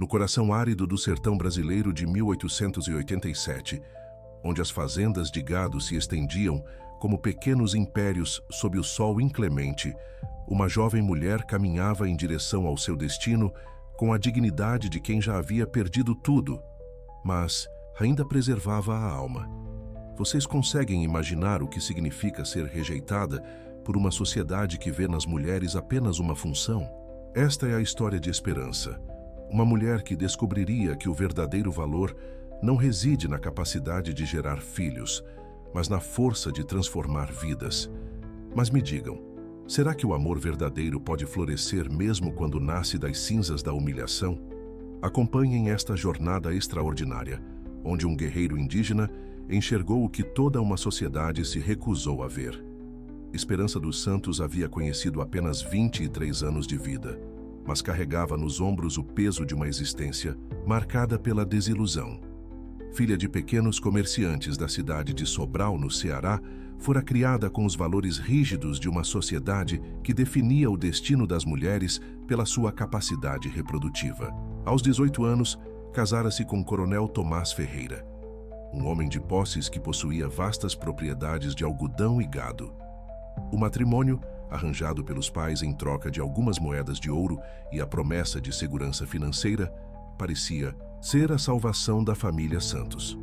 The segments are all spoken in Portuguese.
no coração árido do sertão brasileiro de 1887, onde as fazendas de gado se estendiam como pequenos impérios sob o sol inclemente, uma jovem mulher caminhava em direção ao seu destino com a dignidade de quem já havia perdido tudo, mas ainda preservava a alma. Vocês conseguem imaginar o que significa ser rejeitada por uma sociedade que vê nas mulheres apenas uma função? Esta é a história de Esperança, uma mulher que descobriria que o verdadeiro valor não reside na capacidade de gerar filhos, mas na força de transformar vidas. Mas me digam, será que o amor verdadeiro pode florescer mesmo quando nasce das cinzas da humilhação? Acompanhem esta jornada extraordinária, onde um guerreiro indígena enxergou o que toda uma sociedade se recusou a ver. Esperança dos Santos havia conhecido apenas 23 anos de vida, mas carregava nos ombros o peso de uma existência marcada pela desilusão. Filha de pequenos comerciantes da cidade de Sobral, no Ceará, fora criada com os valores rígidos de uma sociedade que definia o destino das mulheres pela sua capacidade reprodutiva. Aos 18 anos, casara-se com o coronel Tomás Ferreira, um homem de posses que possuía vastas propriedades de algodão e gado. O matrimônio, arranjado pelos pais em troca de algumas moedas de ouro e a promessa de segurança financeira, parecia ser a salvação da família Santos.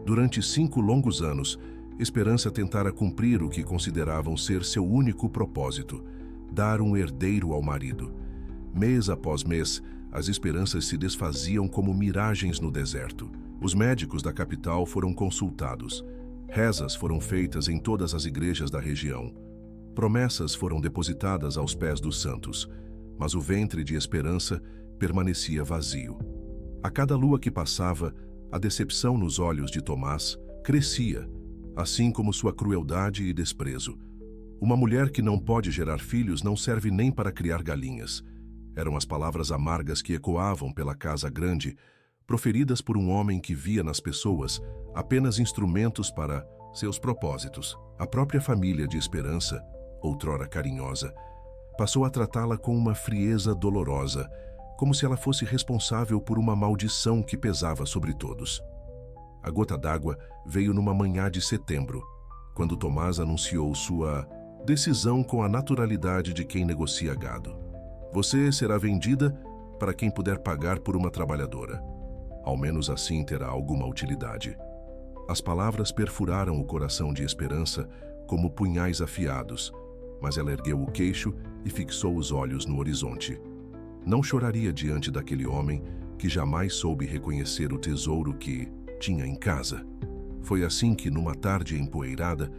Durante 5 longos anos, Esperança tentara cumprir o que consideravam ser seu único propósito: dar um herdeiro ao marido. Mês após mês, as esperanças se desfaziam como miragens no deserto. Os médicos da capital foram consultados. Rezas foram feitas em todas as igrejas da região. Promessas foram depositadas aos pés dos santos, mas o ventre de Esperança permanecia vazio. A cada lua que passava, a decepção nos olhos de Tomás crescia, assim como sua crueldade e desprezo. Uma mulher que não pode gerar filhos não serve nem para criar galinhas. Eram as palavras amargas que ecoavam pela casa grande, proferidas por um homem que via nas pessoas apenas instrumentos para seus propósitos. A própria família de Esperança, outrora carinhosa, passou a tratá-la com uma frieza dolorosa, como se ela fosse responsável por uma maldição que pesava sobre todos. A gota d'água veio numa manhã de setembro, quando Tomás anunciou sua decisão com a naturalidade de quem negocia gado. Você será vendida para quem puder pagar por uma trabalhadora. Ao menos assim terá alguma utilidade. As palavras perfuraram o coração de Esperança como punhais afiados, mas ela ergueu o queixo e fixou os olhos no horizonte. Não choraria diante daquele homem que jamais soube reconhecer o tesouro que tinha em casa. Foi assim que, numa tarde empoeirada,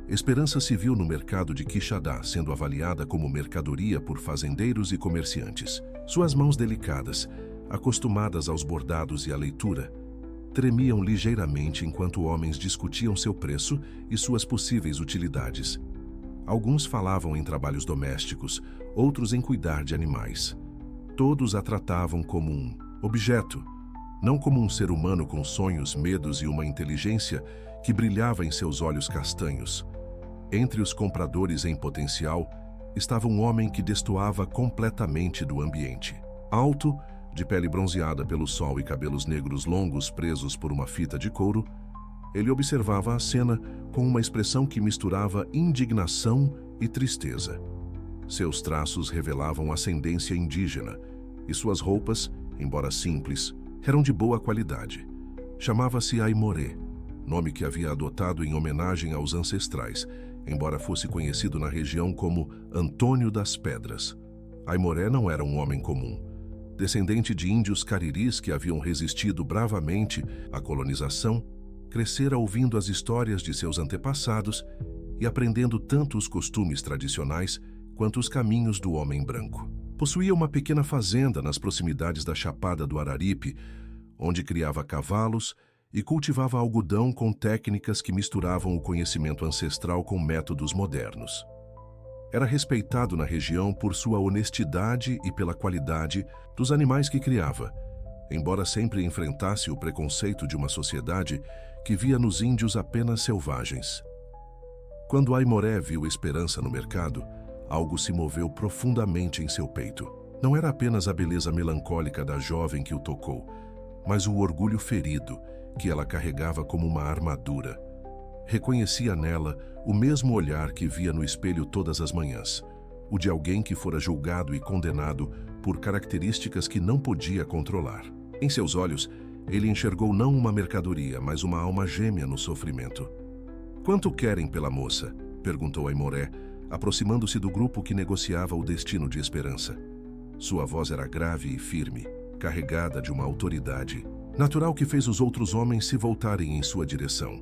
Esperança se viu no mercado de Quixadá, sendo avaliada como mercadoria por fazendeiros e comerciantes. Suas mãos delicadas, acostumadas aos bordados e à leitura, tremiam ligeiramente enquanto homens discutiam seu preço e suas possíveis utilidades. Alguns falavam em trabalhos domésticos, outros em cuidar de animais. Todos a tratavam como um objeto, não como um ser humano com sonhos, medos e uma inteligência que brilhava em seus olhos castanhos. Entre os compradores em potencial estava um homem que destoava completamente do ambiente. Alto, de pele bronzeada pelo sol e cabelos negros longos presos por uma fita de couro, ele observava a cena com uma expressão que misturava indignação e tristeza. Seus traços revelavam ascendência indígena, e suas roupas, embora simples, eram de boa qualidade. Chamava-se Aimoré, nome que havia adotado em homenagem aos ancestrais, embora fosse conhecido na região como Antônio das Pedras. Aimoré não era um homem comum. Descendente de índios cariris que haviam resistido bravamente à colonização, crescera ouvindo as histórias de seus antepassados e aprendendo tanto os costumes tradicionais quanto os caminhos do homem branco. Possuía uma pequena fazenda nas proximidades da Chapada do Araripe, onde criava cavalos e cultivava algodão com técnicas que misturavam o conhecimento ancestral com métodos modernos. Era respeitado na região por sua honestidade e pela qualidade dos animais que criava, embora sempre enfrentasse o preconceito de uma sociedade que via nos índios apenas selvagens. Quando Aimoré viu Esperança no mercado, algo se moveu profundamente em seu peito. Não era apenas a beleza melancólica da jovem que o tocou, mas o orgulho ferido que ela carregava como uma armadura. Reconhecia nela o mesmo olhar que via no espelho todas as manhãs, o de alguém que fora julgado e condenado por características que não podia controlar. Em seus olhos, ele enxergou não uma mercadoria, mas uma alma gêmea no sofrimento. "Quanto querem pela moça?", perguntou Aimoré, aproximando-se do grupo que negociava o destino de Esperança. Sua voz era grave e firme, carregada de uma autoridade natural que fez os outros homens se voltarem em sua direção.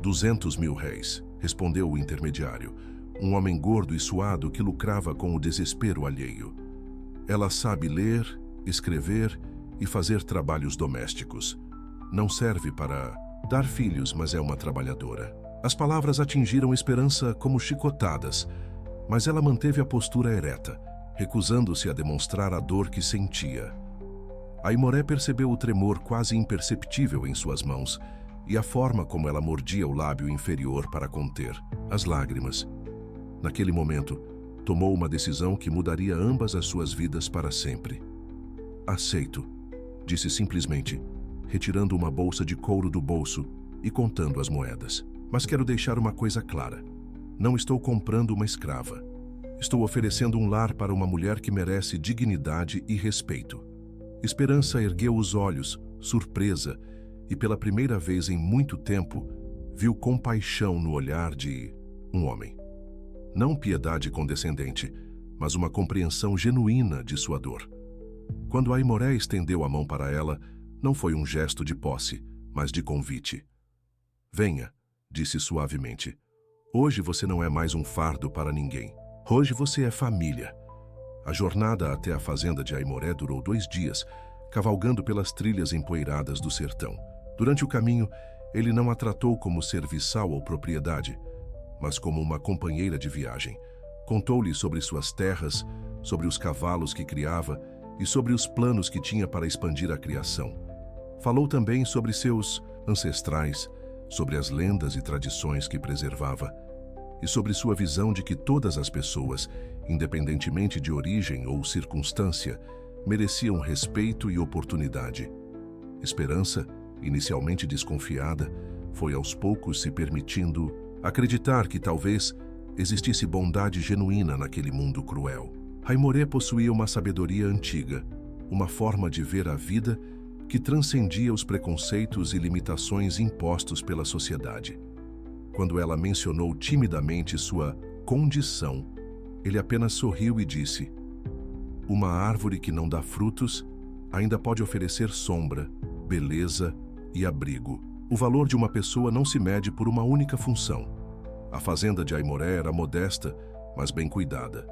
200.000 réis, respondeu o intermediário, um homem gordo e suado que lucrava com o desespero alheio. "Ela sabe ler, escrever e fazer trabalhos domésticos. Não serve para dar filhos, mas é uma trabalhadora." As palavras atingiram Esperança como chicotadas, mas ela manteve a postura ereta, recusando-se a demonstrar a dor que sentia. Aimoré percebeu o tremor quase imperceptível em suas mãos e a forma como ela mordia o lábio inferior para conter as lágrimas. Naquele momento, tomou uma decisão que mudaria ambas as suas vidas para sempre. "Aceito", disse simplesmente, retirando uma bolsa de couro do bolso e contando as moedas. "Mas quero deixar uma coisa clara. Não estou comprando uma escrava. Estou oferecendo um lar para uma mulher que merece dignidade e respeito." Esperança ergueu os olhos, surpresa, e pela primeira vez em muito tempo, viu compaixão no olhar de um homem. Não piedade condescendente, mas uma compreensão genuína de sua dor. Quando Aimoré estendeu a mão para ela, não foi um gesto de posse, mas de convite. "Venha", disse suavemente. "Hoje você não é mais um fardo para ninguém. Hoje você é família." A jornada até a fazenda de Aimoré durou 2 dias, cavalgando pelas trilhas empoeiradas do sertão. Durante o caminho, ele não a tratou como serviçal ou propriedade, mas como uma companheira de viagem. Contou-lhe sobre suas terras, sobre os cavalos que criava e sobre os planos que tinha para expandir a criação. Falou também sobre seus ancestrais, sobre as lendas e tradições que preservava, e sobre sua visão de que todas as pessoas, independentemente de origem ou circunstância, mereciam respeito e oportunidade. Esperança, inicialmente desconfiada, foi aos poucos se permitindo acreditar que talvez existisse bondade genuína naquele mundo cruel. Aimoré possuía uma sabedoria antiga, uma forma de ver a vida que transcendia os preconceitos e limitações impostos pela sociedade. Quando ela mencionou timidamente sua condição, ele apenas sorriu e disse: "Uma árvore que não dá frutos ainda pode oferecer sombra, beleza e abrigo." O valor de uma pessoa não se mede por uma única função. A fazenda de Aimoré era modesta, mas bem cuidada.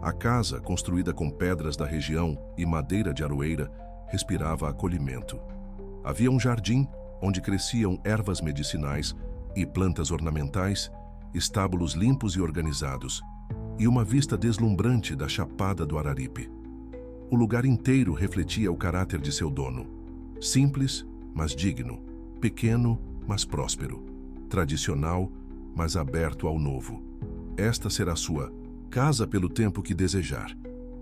A casa, construída com pedras da região e madeira de aroeira, respirava acolhimento. Havia um jardim onde cresciam ervas medicinais e plantas ornamentais, estábulos limpos e organizados, e uma vista deslumbrante da Chapada do Araripe. O lugar inteiro refletia o caráter de seu dono. Simples, mas digno. Pequeno, mas próspero. Tradicional, mas aberto ao novo. "Esta será sua casa pelo tempo que desejar",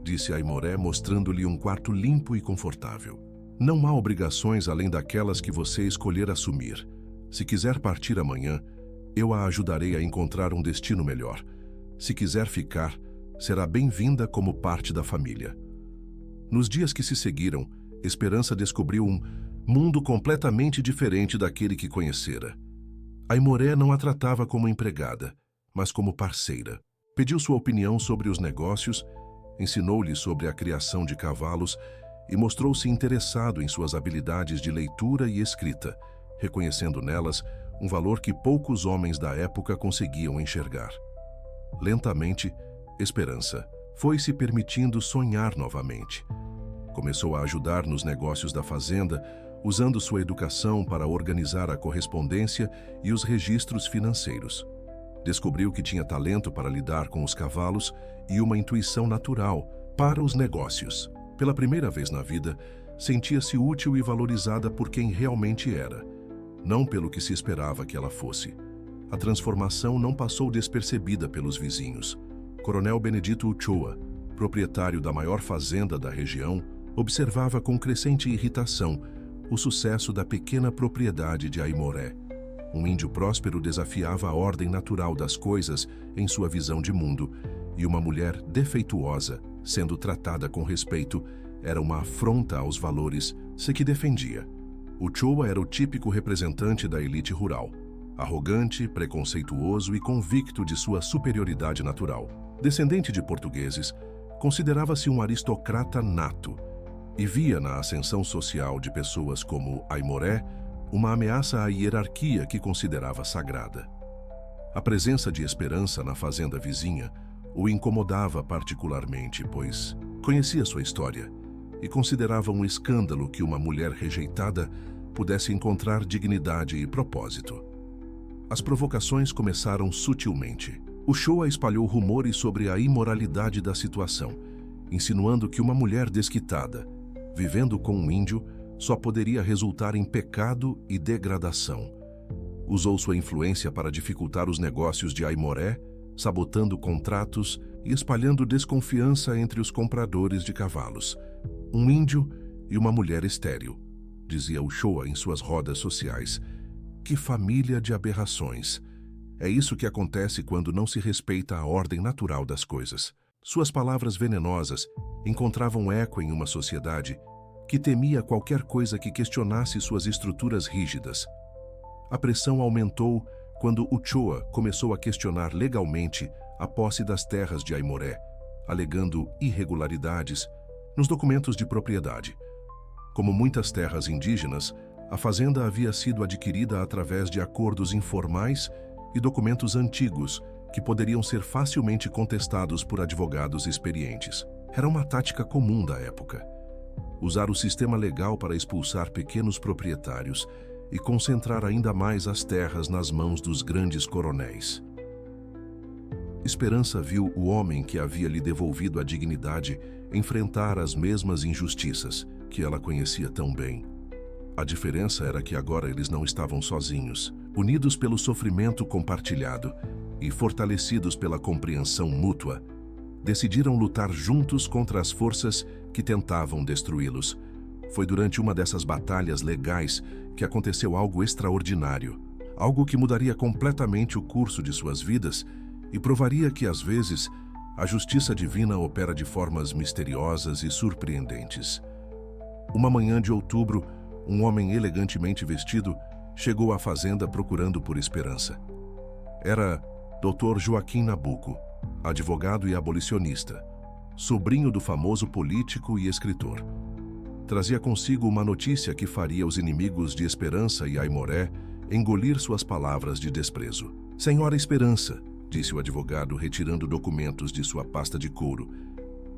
disse Aimoré, mostrando-lhe um quarto limpo e confortável. "Não há obrigações além daquelas que você escolher assumir. Se quiser partir amanhã, eu a ajudarei a encontrar um destino melhor. Se quiser ficar, será bem-vinda como parte da família." Nos dias que se seguiram, Esperança descobriu um mundo completamente diferente daquele que conhecera. Aimoré não a tratava como empregada, mas como parceira. Pediu sua opinião sobre os negócios, ensinou-lhe sobre a criação de cavalos e mostrou-se interessado em suas habilidades de leitura e escrita, reconhecendo nelas um valor que poucos homens da época conseguiam enxergar. Lentamente, Esperança foi se permitindo sonhar novamente. Começou a ajudar nos negócios da fazenda, usando sua educação para organizar a correspondência e os registros financeiros. Descobriu que tinha talento para lidar com os cavalos e uma intuição natural para os negócios. Pela primeira vez na vida, sentia-se útil e valorizada por quem realmente era, não pelo que se esperava que ela fosse. A transformação não passou despercebida pelos vizinhos. Coronel Benedito Ochoa, proprietário da maior fazenda da região, observava com crescente irritação o sucesso da pequena propriedade de Aimoré. Um índio próspero desafiava a ordem natural das coisas em sua visão de mundo, e uma mulher defeituosa, sendo tratada com respeito, era uma afronta aos valores que defendia. Ochoa era o típico representante da elite rural, arrogante, preconceituoso e convicto de sua superioridade natural. Descendente de portugueses, considerava-se um aristocrata nato e via na ascensão social de pessoas como Aimoré uma ameaça à hierarquia que considerava sagrada. A presença de Esperança na fazenda vizinha o incomodava particularmente, pois conhecia sua história e considerava um escândalo que uma mulher rejeitada pudesse encontrar dignidade e propósito. As provocações começaram sutilmente. Ochoa espalhou rumores sobre a imoralidade da situação, insinuando que uma mulher desquitada, vivendo com um índio, só poderia resultar em pecado e degradação. Usou sua influência para dificultar os negócios de Aimoré, sabotando contratos e espalhando desconfiança entre os compradores de cavalos. Um índio e uma mulher estéril, dizia Ochoa em suas rodas sociais. Que família de aberrações! É isso que acontece quando não se respeita a ordem natural das coisas. Suas palavras venenosas encontravam eco em uma sociedade que temia qualquer coisa que questionasse suas estruturas rígidas. A pressão aumentou quando Ochoa começou a questionar legalmente a posse das terras de Aimoré, alegando irregularidades nos documentos de propriedade. Como muitas terras indígenas, a fazenda havia sido adquirida através de acordos informais e documentos antigos que poderiam ser facilmente contestados por advogados experientes. Era uma tática comum da época. Usar o sistema legal para expulsar pequenos proprietários e concentrar ainda mais as terras nas mãos dos grandes coronéis. Esperança viu o homem que havia lhe devolvido a dignidade enfrentar as mesmas injustiças que ela conhecia tão bem. A diferença era que agora eles não estavam sozinhos. Unidos pelo sofrimento compartilhado e fortalecidos pela compreensão mútua, decidiram lutar juntos contra as forças que tentavam destruí-los. Foi durante uma dessas batalhas legais que aconteceu algo extraordinário, algo que mudaria completamente o curso de suas vidas e provaria que, às vezes, a justiça divina opera de formas misteriosas e surpreendentes. Uma manhã de outubro, um homem elegantemente vestido chegou à fazenda procurando por Esperança. Era Dr. Joaquim Nabuco, advogado e abolicionista, sobrinho do famoso político e escritor. Trazia consigo uma notícia que faria os inimigos de Esperança e Aimoré engolir suas palavras de desprezo. Senhora Esperança, disse o advogado retirando documentos de sua pasta de couro,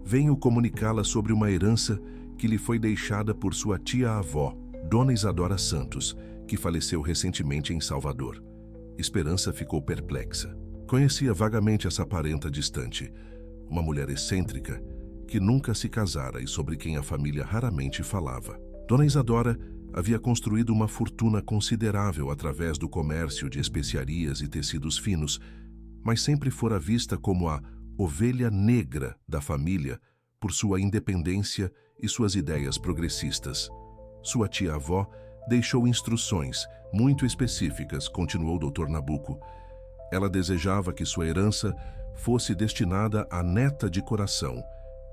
venho comunicá-la sobre uma herança que lhe foi deixada por sua tia-avó, Dona Isadora Santos, que faleceu recentemente em Salvador. Esperança ficou perplexa. Conhecia vagamente essa parenta distante, uma mulher excêntrica que nunca se casara e sobre quem a família raramente falava. Dona Isadora havia construído uma fortuna considerável através do comércio de especiarias e tecidos finos, mas sempre fora vista como a ovelha negra da família por sua independência e suas ideias progressistas. Sua tia-avó deixou instruções muito específicas, continuou Dr. Nabuco. Ela desejava que sua herança fosse destinada à neta de coração,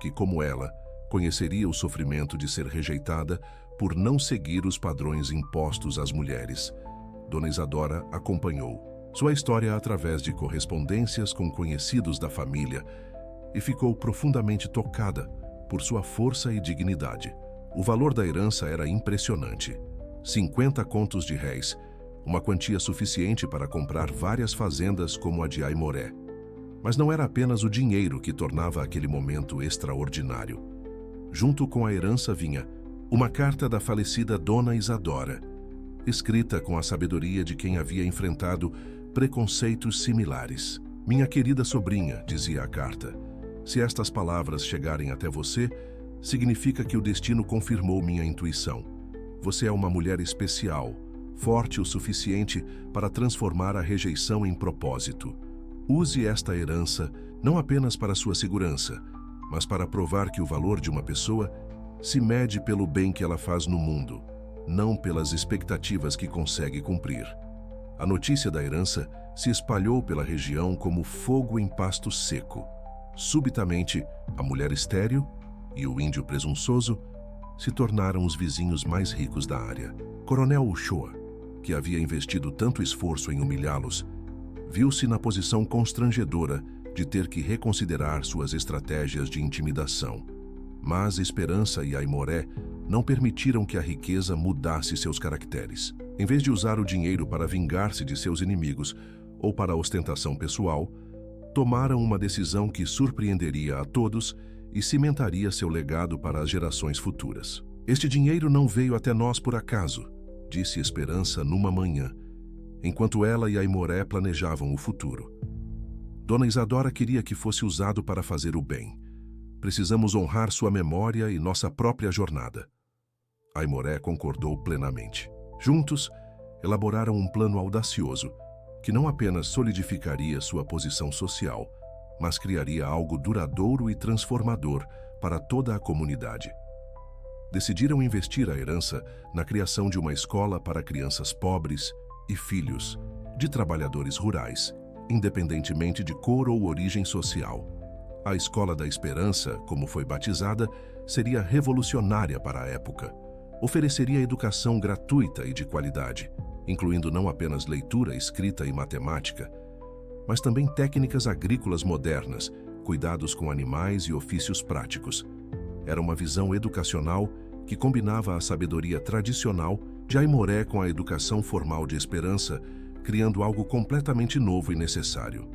que, como ela, conheceria o sofrimento de ser rejeitada por não seguir os padrões impostos às mulheres. Dona Isadora acompanhou sua história através de correspondências com conhecidos da família e ficou profundamente tocada por sua força e dignidade. O valor da herança era impressionante. 50 contos de réis, uma quantia suficiente para comprar várias fazendas como a de Aimoré. Mas não era apenas o dinheiro que tornava aquele momento extraordinário. Junto com a herança vinha uma carta da falecida Dona Isadora, escrita com a sabedoria de quem havia enfrentado preconceitos similares. Minha querida sobrinha, dizia a carta, se estas palavras chegarem até você, significa que o destino confirmou minha intuição. Você é uma mulher especial, forte o suficiente para transformar a rejeição em propósito. Use esta herança não apenas para sua segurança, mas para provar que o valor de uma pessoa se mede pelo bem que ela faz no mundo, não pelas expectativas que consegue cumprir. A notícia da herança se espalhou pela região como fogo em pasto seco. Subitamente, a mulher estéril e o índio presunçoso se tornaram os vizinhos mais ricos da área. Coronel Ochoa, que havia investido tanto esforço em humilhá-los, viu-se na posição constrangedora de ter que reconsiderar suas estratégias de intimidação. Mas Esperança e Aimoré não permitiram que a riqueza mudasse seus caracteres. Em vez de usar o dinheiro para vingar-se de seus inimigos ou para a ostentação pessoal, tomaram uma decisão que surpreenderia a todos e cimentaria seu legado para as gerações futuras. Este dinheiro não veio até nós por acaso, disse Esperança numa manhã, enquanto ela e Aimoré planejavam o futuro. Dona Isadora queria que fosse usado para fazer o bem. Precisamos honrar sua memória e nossa própria jornada. Aimoré concordou plenamente. Juntos, elaboraram um plano audacioso, que não apenas solidificaria sua posição social, mas criaria algo duradouro e transformador para toda a comunidade. Decidiram investir a herança na criação de uma escola para crianças pobres e filhos de trabalhadores rurais, independentemente de cor ou origem social. A Escola da Esperança, como foi batizada, seria revolucionária para a época. Ofereceria educação gratuita e de qualidade, incluindo não apenas leitura, escrita e matemática, mas também técnicas agrícolas modernas, cuidados com animais e ofícios práticos. Era uma visão educacional que combinava a sabedoria tradicional de Aimoré com a educação formal de Esperança, criando algo completamente novo e necessário.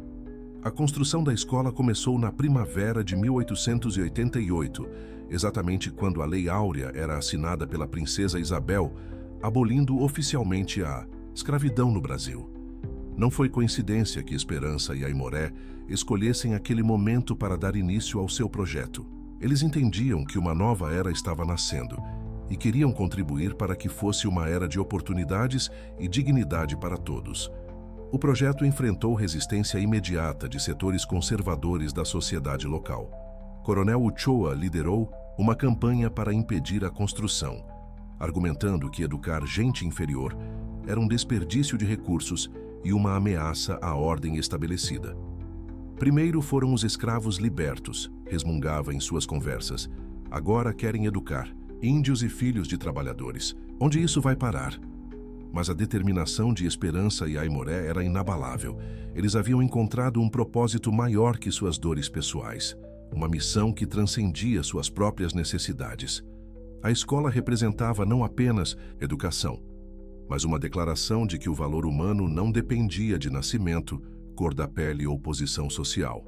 A construção da escola começou na primavera de 1888, exatamente quando a Lei Áurea era assinada pela princesa Isabel, abolindo oficialmente a escravidão no Brasil. Não foi coincidência que Esperança e Aimoré escolhessem aquele momento para dar início ao seu projeto. Eles entendiam que uma nova era estava nascendo e queriam contribuir para que fosse uma era de oportunidades e dignidade para todos. O projeto enfrentou resistência imediata de setores conservadores da sociedade local. Coronel Ochoa liderou uma campanha para impedir a construção, argumentando que educar gente inferior era um desperdício de recursos e uma ameaça à ordem estabelecida. Primeiro foram os escravos libertos, resmungava em suas conversas. Agora querem educar índios e filhos de trabalhadores. Onde isso vai parar? Mas a determinação de Esperança e Aimoré era inabalável. Eles haviam encontrado um propósito maior que suas dores pessoais, uma missão que transcendia suas próprias necessidades. A escola representava não apenas educação, mas uma declaração de que o valor humano não dependia de nascimento, cor da pele ou posição social.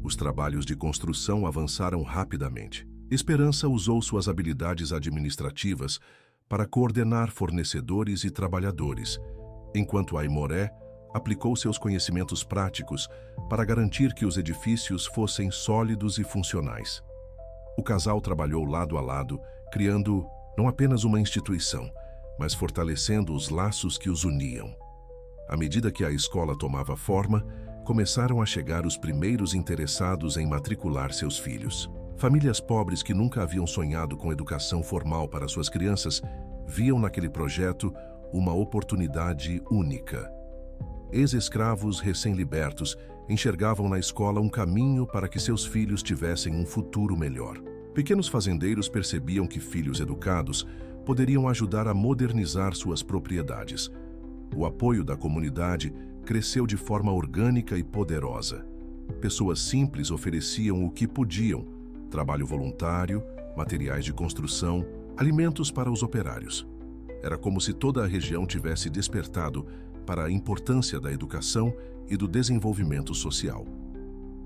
Os trabalhos de construção avançaram rapidamente. Esperança usou suas habilidades administrativas para coordenar fornecedores e trabalhadores, enquanto Aimoré aplicou seus conhecimentos práticos para garantir que os edifícios fossem sólidos e funcionais. O casal trabalhou lado a lado, criando não apenas uma instituição, mas fortalecendo os laços que os uniam. À medida que a escola tomava forma, começaram a chegar os primeiros interessados em matricular seus filhos. Famílias pobres que nunca haviam sonhado com educação formal para suas crianças viam naquele projeto uma oportunidade única. Ex-escravos recém-libertos enxergavam na escola um caminho para que seus filhos tivessem um futuro melhor. Pequenos fazendeiros percebiam que filhos educados poderiam ajudar a modernizar suas propriedades. O apoio da comunidade cresceu de forma orgânica e poderosa. Pessoas simples ofereciam o que podiam: trabalho voluntário, materiais de construção, alimentos para os operários. Era como se toda a região tivesse despertado para a importância da educação e do desenvolvimento social.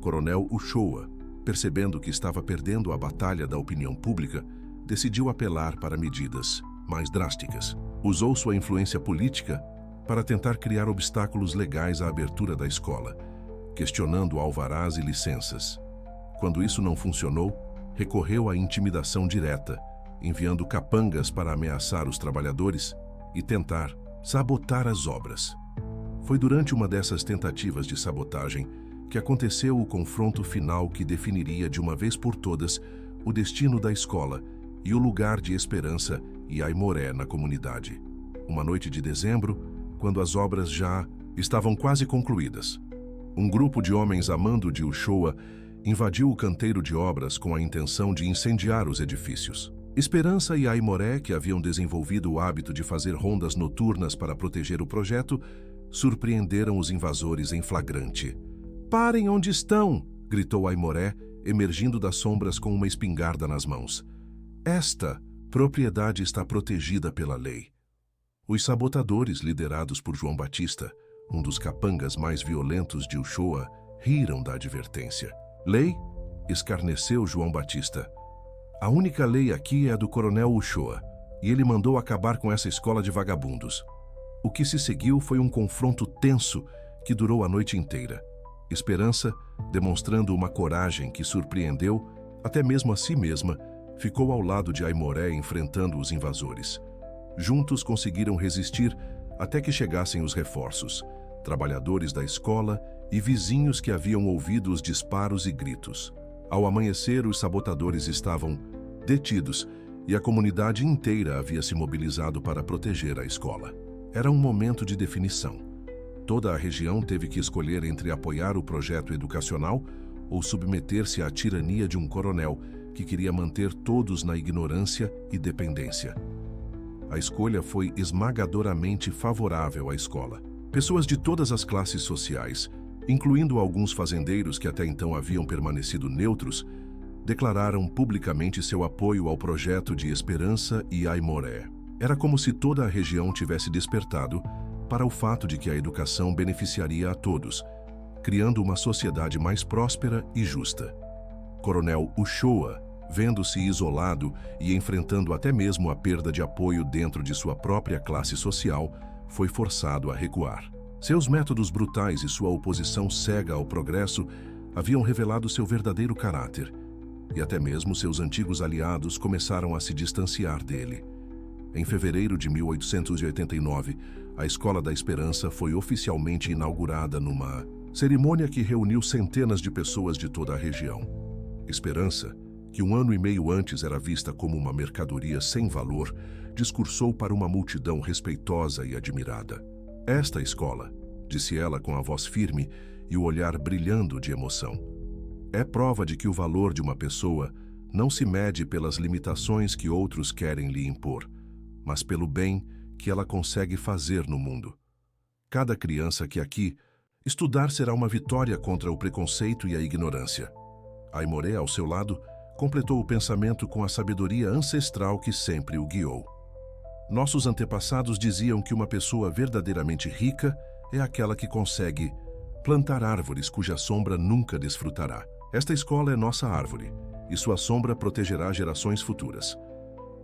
Coronel Ochoa, percebendo que estava perdendo a batalha da opinião pública, decidiu apelar para medidas mais drásticas. Usou sua influência política para tentar criar obstáculos legais à abertura da escola, questionando alvarás e licenças. Quando isso não funcionou, recorreu à intimidação direta, enviando capangas para ameaçar os trabalhadores e tentar sabotar as obras. Foi durante uma dessas tentativas de sabotagem que aconteceu o confronto final que definiria de uma vez por todas o destino da escola e o lugar de Esperança e Aimoré na comunidade. Uma noite de dezembro, quando as obras já estavam quase concluídas, um grupo de homens a mando de Uchoa invadiu o canteiro de obras com a intenção de incendiar os edifícios. Esperança e Aimoré, que haviam desenvolvido o hábito de fazer rondas noturnas para proteger o projeto, surpreenderam os invasores em flagrante. "Parem onde estão!" gritou Aimoré, emergindo das sombras com uma espingarda nas mãos. "Esta propriedade está protegida pela lei." Os sabotadores, liderados por João Batista, um dos capangas mais violentos de Uchoa, riram da advertência. "Lei?" escarneceu João Batista. "A única lei aqui é a do coronel Uchoa, e ele mandou acabar com essa escola de vagabundos." O que se seguiu foi um confronto tenso que durou a noite inteira. Esperança, demonstrando uma coragem que surpreendeu, até mesmo a si mesma, ficou ao lado de Aimoré enfrentando os invasores. Juntos conseguiram resistir até que chegassem os reforços, trabalhadores da escola e vizinhos que haviam ouvido os disparos e gritos. Ao amanhecer, os sabotadores estavam detidos e a comunidade inteira havia se mobilizado para proteger a escola. Era um momento de definição. Toda a região teve que escolher entre apoiar o projeto educacional ou submeter-se à tirania de um coronel que queria manter todos na ignorância e dependência. A escolha foi esmagadoramente favorável à escola. Pessoas de todas as classes sociais, incluindo alguns fazendeiros que até então haviam permanecido neutros, declararam publicamente seu apoio ao projeto de Esperança e Aimoré. Era como se toda a região tivesse despertado para o fato de que a educação beneficiaria a todos, criando uma sociedade mais próspera e justa. Coronel Uchoa, vendo-se isolado e enfrentando até mesmo a perda de apoio dentro de sua própria classe social, foi forçado a recuar. Seus métodos brutais e sua oposição cega ao progresso haviam revelado seu verdadeiro caráter, e até mesmo seus antigos aliados começaram a se distanciar dele. Em fevereiro de 1889, a Escola da Esperança foi oficialmente inaugurada numa cerimônia que reuniu centenas de pessoas de toda a região. Esperança, que 1 ano e meio antes era vista como uma mercadoria sem valor, discursou para uma multidão respeitosa e admirada. "Esta escola", disse ela com a voz firme e o olhar brilhando de emoção, "é prova de que o valor de uma pessoa não se mede pelas limitações que outros querem lhe impor, mas pelo bem que ela consegue fazer no mundo. Cada criança que aqui estudar será uma vitória contra o preconceito e a ignorância." Aimoré, ao seu lado, completou o pensamento com a sabedoria ancestral que sempre o guiou. "Nossos antepassados diziam que uma pessoa verdadeiramente rica é aquela que consegue plantar árvores cuja sombra nunca desfrutará. Esta escola é nossa árvore, e sua sombra protegerá gerações futuras."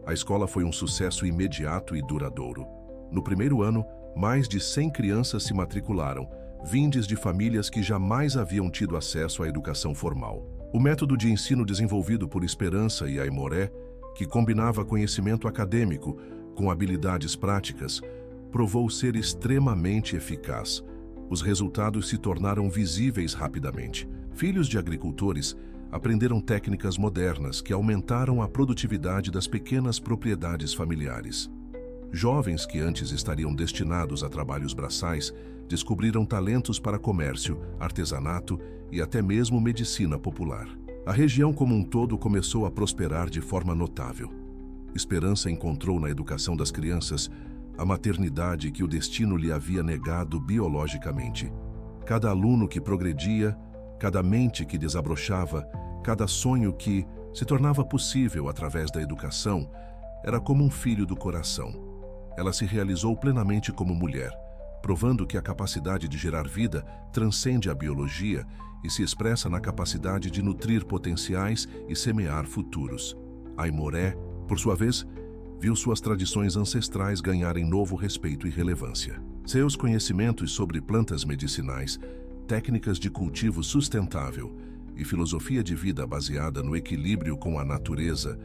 A escola foi um sucesso imediato e duradouro. No primeiro ano, mais de 100 crianças se matricularam, vindes de famílias que jamais haviam tido acesso à educação formal. O método de ensino desenvolvido por Esperança e Aimoré, que combinava conhecimento acadêmico com habilidades práticas, provou ser extremamente eficaz. Os resultados se tornaram visíveis rapidamente. Filhos de agricultores aprenderam técnicas modernas que aumentaram a produtividade das pequenas propriedades familiares. Jovens que antes estariam destinados a trabalhos braçais descobriram talentos para comércio, artesanato e até mesmo medicina popular. A região como um todo começou a prosperar de forma notável. Esperança encontrou na educação das crianças a maternidade que o destino lhe havia negado biologicamente. Cada aluno que progredia, cada mente que desabrochava, cada sonho que se tornava possível através da educação, era como um filho do coração. Ela se realizou plenamente como mulher, provando que a capacidade de gerar vida transcende a biologia e se expressa na capacidade de nutrir potenciais e semear futuros. Aimoré, por sua vez, viu suas tradições ancestrais ganharem novo respeito e relevância. Seus conhecimentos sobre plantas medicinais, técnicas de cultivo sustentável e filosofia de vida baseada no equilíbrio com a natureza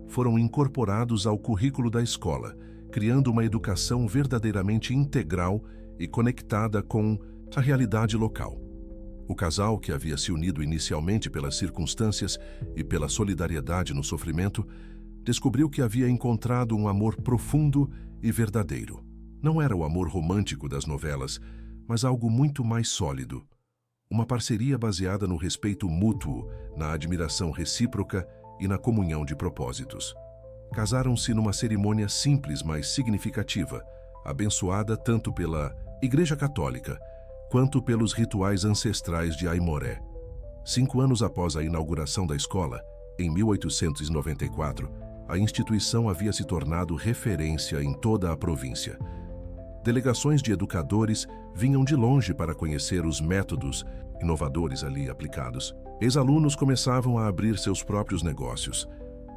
foram incorporados ao currículo da escola, criando uma educação verdadeiramente integral e conectada com a realidade local. O casal, que havia se unido inicialmente pelas circunstâncias e pela solidariedade no sofrimento, descobriu que havia encontrado um amor profundo e verdadeiro. Não era o amor romântico das novelas, mas algo muito mais sólido. Uma parceria baseada no respeito mútuo, na admiração recíproca e na comunhão de propósitos. Casaram-se numa cerimônia simples, mas significativa, abençoada tanto pela Igreja Católica quanto pelos rituais ancestrais de Aimoré. 5 anos após a inauguração da escola, em 1894, a instituição havia se tornado referência em toda a província. Delegações de educadores vinham de longe para conhecer os métodos inovadores ali aplicados. Ex-alunos começavam a abrir seus próprios negócios,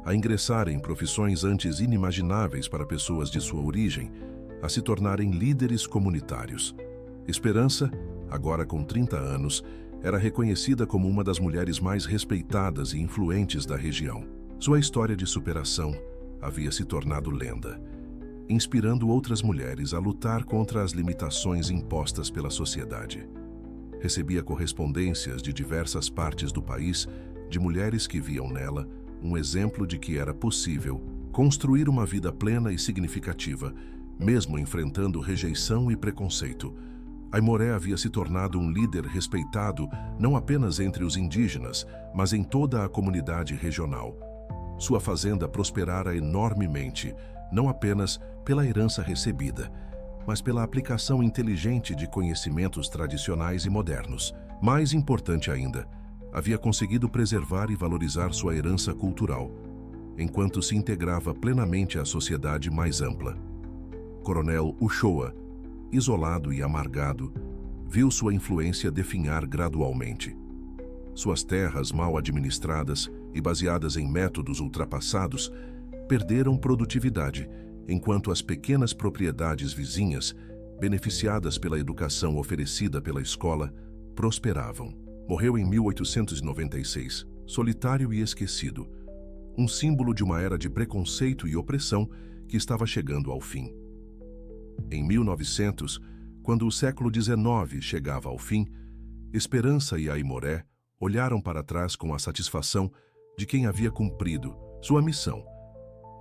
a ingressar em profissões antes inimagináveis para pessoas de sua origem, a se tornarem líderes comunitários. Esperança, agora com 30 anos, era reconhecida como uma das mulheres mais respeitadas e influentes da região. Sua história de superação havia se tornado lenda, inspirando outras mulheres a lutar contra as limitações impostas pela sociedade. Recebia correspondências de diversas partes do país de mulheres que viam nela um exemplo de que era possível construir uma vida plena e significativa, mesmo enfrentando rejeição e preconceito. Aimoré havia se tornado um líder respeitado não apenas entre os indígenas, mas em toda a comunidade regional. Sua fazenda prosperara enormemente, não apenas pela herança recebida, mas pela aplicação inteligente de conhecimentos tradicionais e modernos. Mais importante ainda, havia conseguido preservar e valorizar sua herança cultural, enquanto se integrava plenamente à sociedade mais ampla. Coronel Uchoa, isolado e amargado, viu sua influência definhar gradualmente. Suas terras mal administradas e baseadas em métodos ultrapassados perderam produtividade, enquanto as pequenas propriedades vizinhas, beneficiadas pela educação oferecida pela escola, prosperavam. Morreu em 1896, solitário e esquecido, um símbolo de uma era de preconceito e opressão que estava chegando ao fim. Em 1900, quando o século XIX chegava ao fim, Esperança e Aimoré olharam para trás com a satisfação de quem havia cumprido sua missão.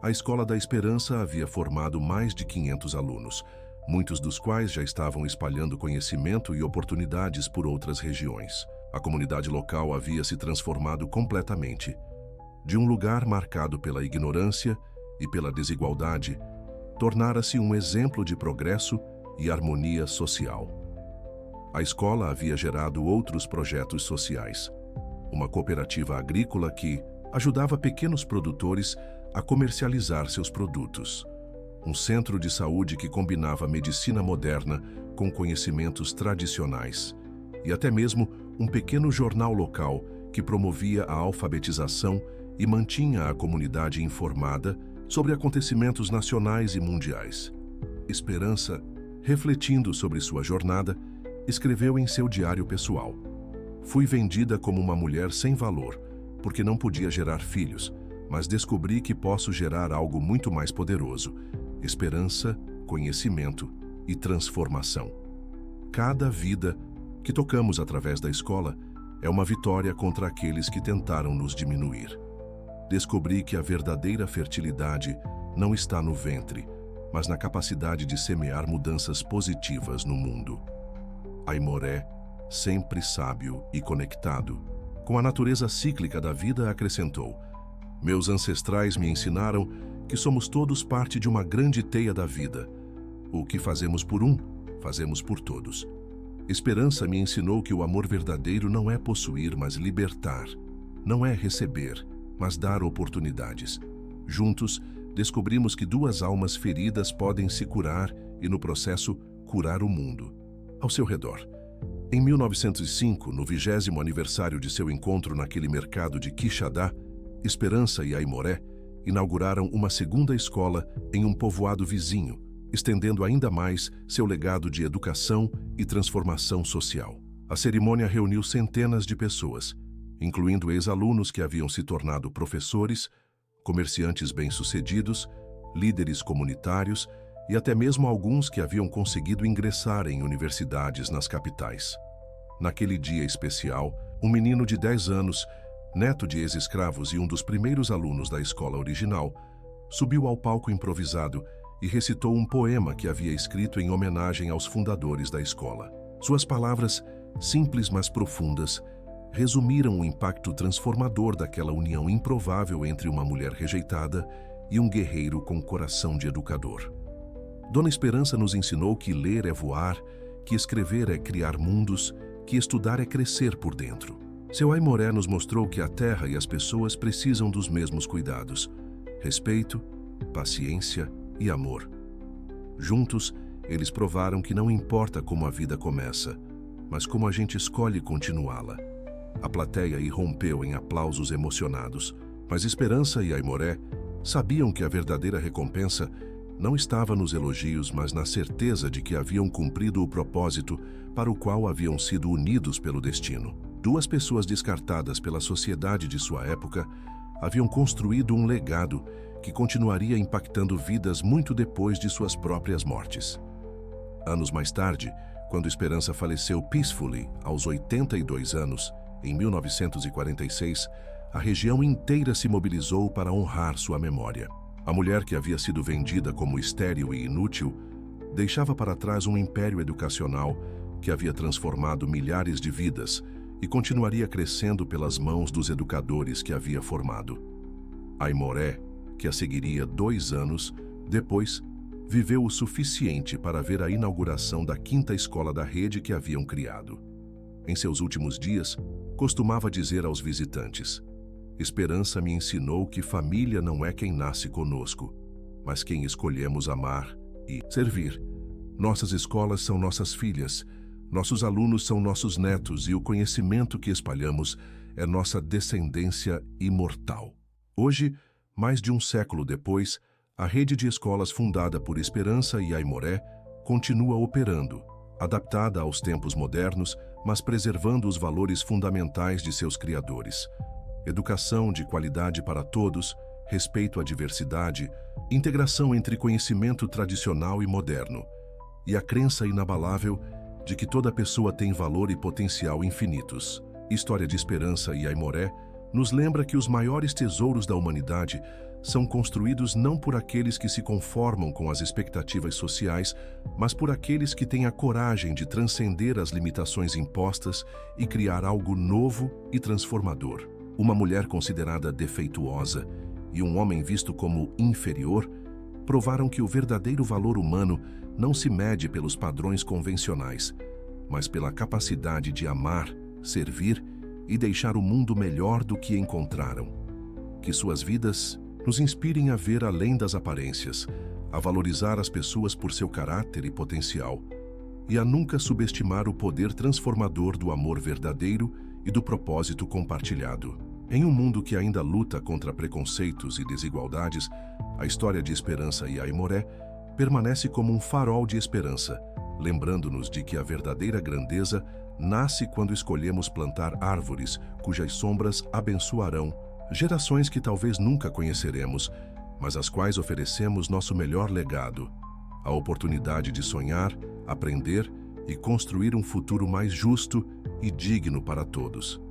A Escola da Esperança havia formado mais de 500 alunos, muitos dos quais já estavam espalhando conhecimento e oportunidades por outras regiões. A comunidade local havia se transformado completamente. De um lugar marcado pela ignorância e pela desigualdade, tornara-se um exemplo de progresso e harmonia social. A escola havia gerado outros projetos sociais. Uma cooperativa agrícola que ajudava pequenos produtores a comercializar seus produtos. Um centro de saúde que combinava medicina moderna com conhecimentos tradicionais. E até mesmo um pequeno jornal local que promovia a alfabetização e mantinha a comunidade informada sobre acontecimentos nacionais e mundiais. Esperança, refletindo sobre sua jornada, escreveu em seu diário pessoal: "Fui vendida como uma mulher sem valor, porque não podia gerar filhos, mas descobri que posso gerar algo muito mais poderoso: esperança, conhecimento e transformação. Cada vida que tocamos através da escola é uma vitória contra aqueles que tentaram nos diminuir. Descobri que a verdadeira fertilidade não está no ventre, mas na capacidade de semear mudanças positivas no mundo." Aimoré, sempre sábio e conectado com a natureza cíclica da vida, acrescentou: "Meus ancestrais me ensinaram que somos todos parte de uma grande teia da vida. O que fazemos por um, fazemos por todos. Esperança me ensinou que o amor verdadeiro não é possuir, mas libertar. Não é receber, mas dar oportunidades. Juntos, descobrimos que 2 almas feridas podem se curar e, no processo, curar o mundo ao seu redor." Em 1905, no 20º aniversário de seu encontro naquele mercado de Quixadá, Esperança e Aimoré inauguraram uma segunda escola em um povoado vizinho, estendendo ainda mais seu legado de educação e transformação social. A cerimônia reuniu centenas de pessoas, incluindo ex-alunos que haviam se tornado professores, comerciantes bem-sucedidos, líderes comunitários e até mesmo alguns que haviam conseguido ingressar em universidades nas capitais. Naquele dia especial, um menino de 10 anos, neto de ex-escravos e um dos primeiros alunos da escola original, subiu ao palco improvisado e recitou um poema que havia escrito em homenagem aos fundadores da escola. Suas palavras, simples mas profundas, resumiram o impacto transformador daquela união improvável entre uma mulher rejeitada e um guerreiro com coração de educador. Dona Esperança nos ensinou que ler é voar, que escrever é criar mundos, que estudar é crescer por dentro. Seu Aimoré nos mostrou que a terra e as pessoas precisam dos mesmos cuidados: respeito, paciência e amor. Juntos, eles provaram que não importa como a vida começa, mas como a gente escolhe continuá-la. A plateia irrompeu em aplausos emocionados, mas Esperança e Aimoré sabiam que a verdadeira recompensa não estava nos elogios, mas na certeza de que haviam cumprido o propósito para o qual haviam sido unidos pelo destino. Duas pessoas descartadas pela sociedade de sua época haviam construído um legado que continuaria impactando vidas muito depois de suas próprias mortes. Anos mais tarde, quando Esperança faleceu peacefully, aos 82 anos, em 1946, a região inteira se mobilizou para honrar sua memória. A mulher que havia sido vendida como estéril e inútil deixava para trás um império educacional que havia transformado milhares de vidas e continuaria crescendo pelas mãos dos educadores que havia formado. Aimoré, que a seguiria 2 anos depois, viveu o suficiente para ver a inauguração da 5ª escola da rede que haviam criado. Em seus últimos dias, costumava dizer aos visitantes: Esperança me ensinou que família não é quem nasce conosco, mas quem escolhemos amar e servir. Nossas escolas são nossas filhas, nossos alunos são nossos netos e o conhecimento que espalhamos é nossa descendência imortal. Hoje, mais de um século depois, a rede de escolas fundada por Esperança e Aimoré continua operando, adaptada aos tempos modernos, mas preservando os valores fundamentais de seus criadores: educação de qualidade para todos, respeito à diversidade, integração entre conhecimento tradicional e moderno, e a crença inabalável de que toda pessoa tem valor e potencial infinitos. História de Esperança e Aimoré nos lembra que os maiores tesouros da humanidade são construídos não por aqueles que se conformam com as expectativas sociais, mas por aqueles que têm a coragem de transcender as limitações impostas e criar algo novo e transformador. Uma mulher considerada defeituosa e um homem visto como inferior provaram que o verdadeiro valor humano não se mede pelos padrões convencionais, mas pela capacidade de amar, servir e deixar o mundo melhor do que encontraram. Que suas vidas nos inspirem a ver além das aparências, a valorizar as pessoas por seu caráter e potencial, e a nunca subestimar o poder transformador do amor verdadeiro e do propósito compartilhado. Em um mundo que ainda luta contra preconceitos e desigualdades, a história de Esperança e Aimoré permanece como um farol de esperança, lembrando-nos de que a verdadeira grandeza nasce quando escolhemos plantar árvores cujas sombras abençoarão gerações que talvez nunca conheceremos, mas às quais oferecemos nosso melhor legado: a oportunidade de sonhar, aprender e construir um futuro mais justo e digno para todos.